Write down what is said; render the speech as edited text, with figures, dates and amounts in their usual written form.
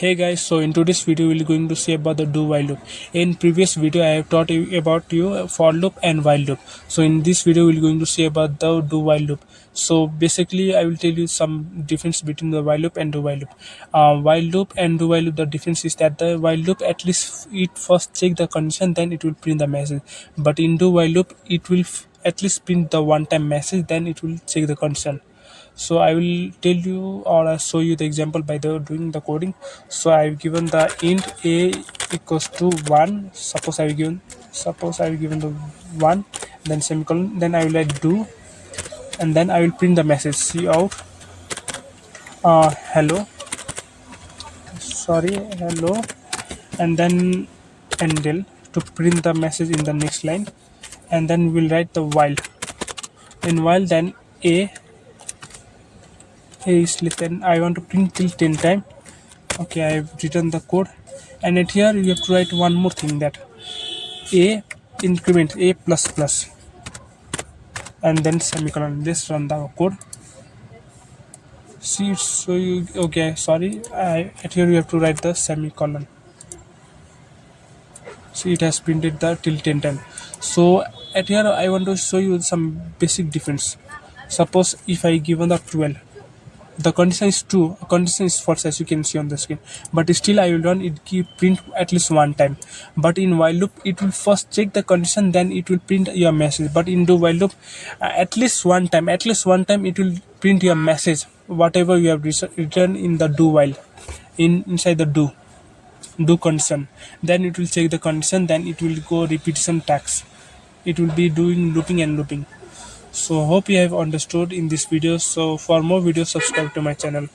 Hey guys, so in today's video we're going to see about the do while loop. In previous video I have taught you about for loop and while loop. So in this video we're going to see about the do while loop. So basically I will tell you some difference between the while loop and do while loop. While loop and do while loop, the difference is that the while loop at least it first check the condition, then it will print the message. But in do while loop it will at least print the one time message, then it will check the condition. So I will tell you or I'll show you the example by the doing the coding. So I've given the int a equals to 1. Suppose I've given the 1, then semicolon, then I will add do, and then I will print the message cout hello, hello, and then endel to print the message in the next line. And then we'll write the while. In while, then a is less than, I want to print till 10 time. Okay, I've written the code, and at here you have to write one more thing, that a increment a plus plus, and then semicolon. Let's run the code. See, so you okay, sorry, at here you have to write the semicolon. See, it has printed the till 10 time. So at here I want to show you some basic difference. Suppose if I given the 12, the condition is true, condition is false, as you can see on the screen, but still I will run it, keep print at least one time. But in while loop it will first check the condition, then it will print your message. But in do while loop, at least one time it will print your message, whatever you have written in the do while, inside the do condition. Then it will check the condition, then it will go repetition tags, it will be doing looping and looping. So hope you have understood in this video. So for more videos, subscribe to my channel.